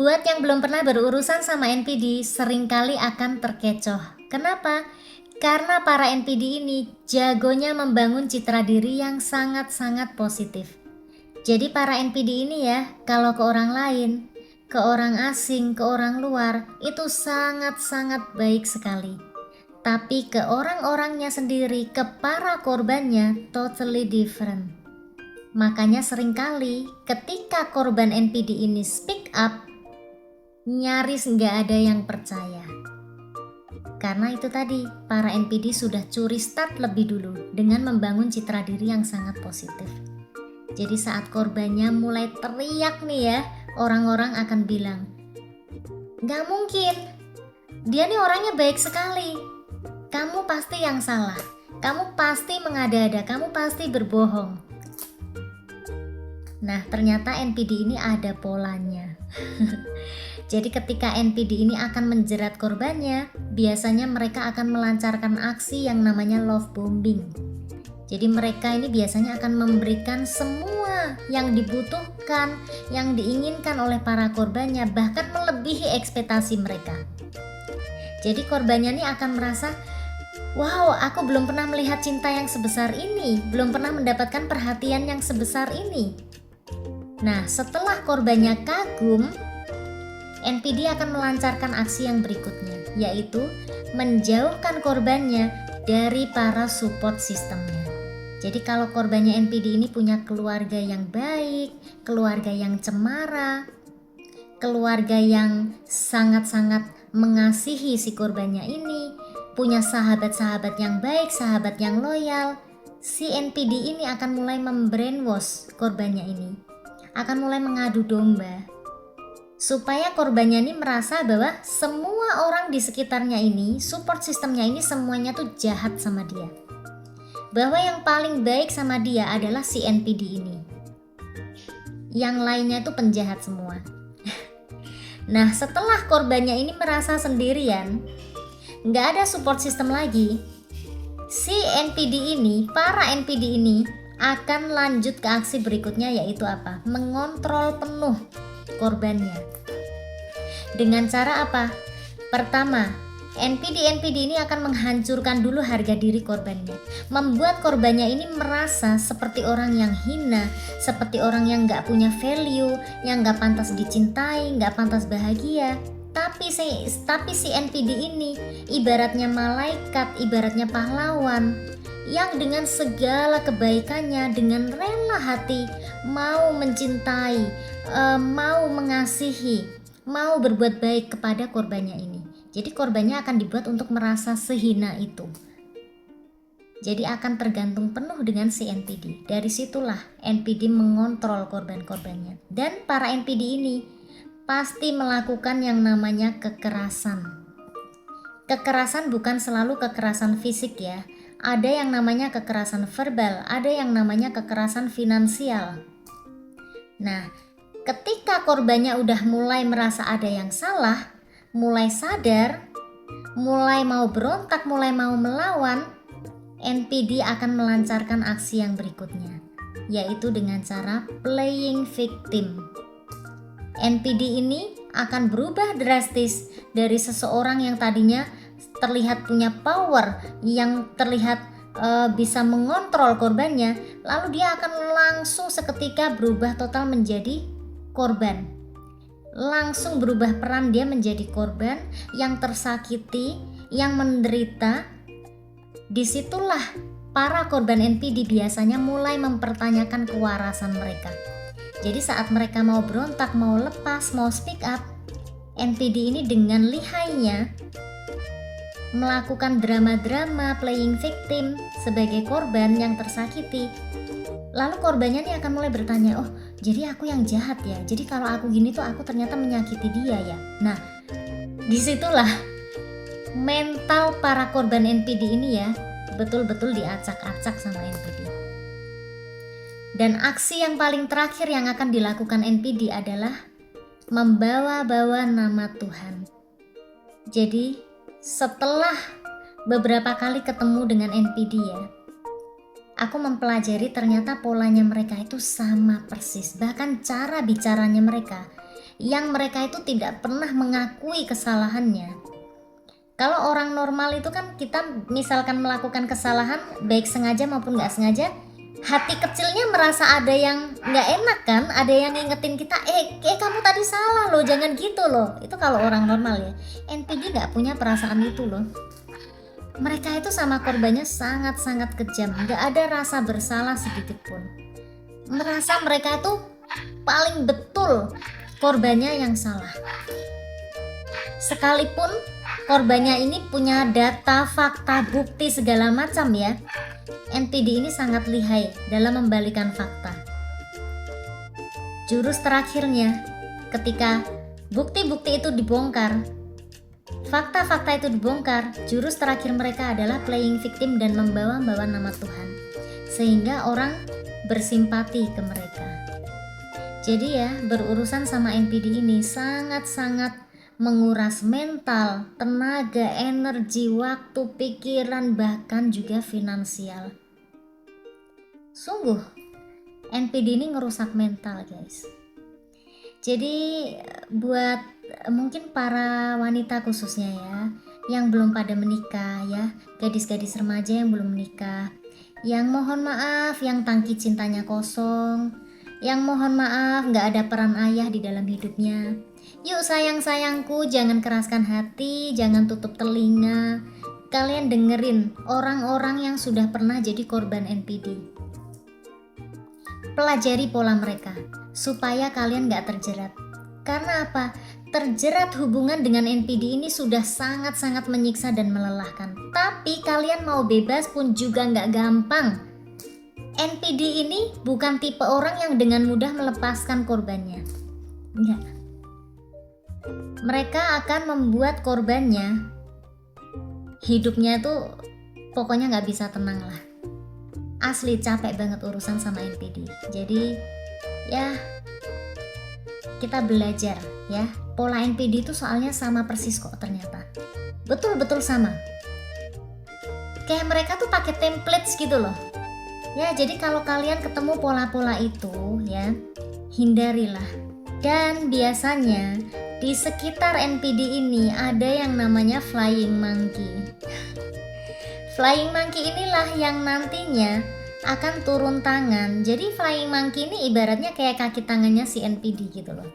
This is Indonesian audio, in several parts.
Buat yang belum pernah berurusan sama NPD, seringkali akan terkecoh. Kenapa? Karena para NPD ini jagonya membangun citra diri yang sangat-sangat positif. Jadi para NPD ini ya, kalau ke orang lain, ke orang asing, ke orang luar, itu sangat-sangat baik sekali. Tapi ke orang-orangnya sendiri, ke para korbannya, totally different. Makanya seringkali ketika korban NPD ini speak up, nyaris nggak ada yang percaya. Karena itu tadi, para NPD sudah curi start lebih dulu dengan membangun citra diri yang sangat positif. Jadi saat korbannya mulai teriak nih ya, orang-orang akan bilang, nggak mungkin, dia nih orangnya baik sekali. Kamu pasti yang salah, kamu pasti mengada-ada, kamu pasti berbohong. Nah, ternyata NPD ini ada polanya. Jadi ketika NPD ini akan menjerat korbannya, biasanya mereka akan melancarkan aksi yang namanya love bombing. Jadi mereka ini biasanya akan memberikan semua yang dibutuhkan, yang diinginkan oleh para korbannya, bahkan melebihi ekspektasi mereka. Jadi korbannya ini akan merasa, wow, aku belum pernah melihat cinta yang sebesar ini, belum pernah mendapatkan perhatian yang sebesar ini. Nah, setelah korbannya kagum, NPD akan melancarkan aksi yang berikutnya, yaitu menjauhkan korbannya dari para support sistemnya. Jadi kalau korbannya NPD ini punya keluarga yang baik, keluarga yang cemara, keluarga yang sangat-sangat mengasihi si korbannya ini, punya sahabat-sahabat yang baik, sahabat yang loyal, si NPD ini akan mulai membrainwash korbannya ini, akan mulai mengadu domba, supaya korbannya ini merasa bahwa semua orang di sekitarnya ini, support sistemnya ini semuanya tuh jahat sama dia. Bahwa yang paling baik sama dia adalah si NPD ini. Yang lainnya tuh penjahat semua. Nah, setelah korbannya ini merasa sendirian, nggak ada support system lagi, si NPD ini, para NPD ini akan lanjut ke aksi berikutnya, yaitu apa? Mengontrol penuh korbannya. Dengan cara apa? Pertama, NPD ini akan menghancurkan dulu harga diri korbannya, membuat korbannya ini merasa seperti orang yang hina, seperti orang yang gak punya value, yang gak pantas dicintai, gak pantas bahagia. Tapi si NPD ini ibaratnya malaikat, ibaratnya pahlawan, yang dengan segala kebaikannya, dengan rela hati mau mencintai, mau mengasihi, mau berbuat baik kepada korbannya ini. Jadi korbannya akan dibuat untuk merasa sehina itu. Jadi akan tergantung penuh dengan si NPD. Dari situlah NPD mengontrol korban-korbannya. Dan para NPD ini pasti melakukan yang namanya kekerasan. Kekerasan bukan selalu kekerasan fisik ya. Ada yang namanya kekerasan verbal, ada yang namanya kekerasan finansial. Nah, ketika korbannya udah mulai merasa ada yang salah, mulai sadar, mulai mau berontak, mulai mau melawan, NPD akan melancarkan aksi yang berikutnya, yaitu dengan cara playing victim. NPD ini akan berubah drastis dari seseorang yang tadinya terlihat punya power, yang terlihat bisa mengontrol korbannya, lalu dia akan langsung seketika berubah total menjadi korban. Langsung berubah peran, dia menjadi korban yang tersakiti, yang menderita. Disitulah para korban NPD biasanya mulai mempertanyakan kewarasan mereka. Jadi saat mereka mau berontak, mau lepas, mau speak up, NPD ini dengan lihainya melakukan drama-drama playing victim sebagai korban yang tersakiti. Lalu korbannya nih akan mulai bertanya, oh jadi aku yang jahat ya, jadi kalau aku gini tuh aku ternyata menyakiti dia ya. Nah, disitulah mental para korban NPD ini ya betul-betul diacak-acak sama NPD. Dan aksi yang paling terakhir yang akan dilakukan NPD adalah membawa-bawa nama Tuhan. Jadi setelah beberapa kali ketemu dengan NPD ya, aku mempelajari ternyata polanya mereka itu sama persis, bahkan cara bicaranya mereka yang mereka itu tidak pernah mengakui kesalahannya. Kalau orang normal itu kan kita misalkan melakukan kesalahan baik sengaja maupun nggak sengaja, hati kecilnya merasa ada yang nggak enak kan, ada yang ngingetin kita, kamu tadi salah loh, jangan gitu loh. Itu kalau orang normal ya. NPD nggak punya perasaan itu loh. Mereka itu sama korbannya sangat-sangat kejam, nggak ada rasa bersalah sedikit pun. Merasa mereka itu paling betul korbannya yang salah. Sekalipun korbannya ini punya data, fakta, bukti segala macam ya, NPD ini sangat lihai dalam membalikan fakta. Jurus terakhirnya, ketika bukti-bukti itu dibongkar, fakta-fakta itu dibongkar, jurus terakhir mereka adalah playing victim dan membawa-bawa nama Tuhan, sehingga orang bersimpati ke mereka. Jadi ya, berurusan sama NPD ini sangat-sangat menguras mental, tenaga, energi, waktu, pikiran, bahkan juga finansial. Sungguh, NPD ini ngerusak mental guys. Jadi buat mungkin para wanita khususnya ya, yang belum pada menikah ya, gadis-gadis remaja yang belum menikah, yang mohon maaf, yang tangki cintanya kosong, yang mohon maaf gak ada peran ayah di dalam hidupnya. Yuk sayang-sayangku, jangan keraskan hati, jangan tutup telinga. Kalian dengerin orang-orang yang sudah pernah jadi korban NPD. Pelajari pola mereka, supaya kalian gak terjerat. Karena apa? Terjerat hubungan dengan NPD ini sudah sangat-sangat menyiksa dan melelahkan. Tapi kalian mau bebas pun juga gak gampang. NPD ini bukan tipe orang yang dengan mudah melepaskan korbannya. Enggak. Mereka akan membuat korbannya hidupnya tuh pokoknya gak bisa tenang lah. Asli capek banget urusan sama NPD. Jadi ya kita belajar ya, pola NPD itu soalnya sama persis kok ternyata. Betul-betul sama. Kayak mereka tuh pakai templates gitu loh. Ya, jadi kalau kalian ketemu pola-pola itu ya, hindarilah. Dan biasanya di sekitar NPD ini ada yang namanya flying monkey. Flying monkey inilah yang nantinya akan turun tangan. Jadi flying monkey ini ibaratnya kayak kaki tangannya si NPD gitu loh.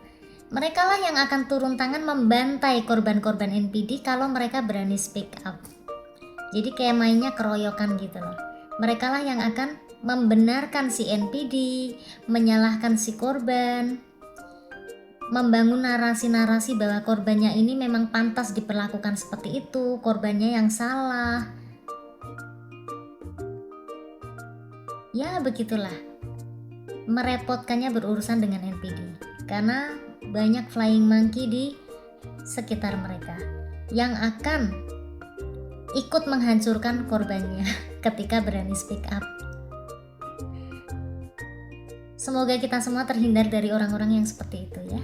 Mereka lah yang akan turun tangan membantai korban-korban NPD kalau mereka berani speak up. Jadi kayak mainnya keroyokan gitu loh. Mereka lah yang akan membenarkan si NPD, menyalahkan si korban, membangun narasi-narasi bahwa korbannya ini memang pantas diperlakukan seperti itu, korbannya yang salah. Ya begitulah, merepotkannya berurusan dengan NPD karena banyak flying monkey di sekitar mereka yang akan ikut menghancurkan korbannya ketika berani speak up. Semoga kita semua terhindar dari orang-orang yang seperti itu ya.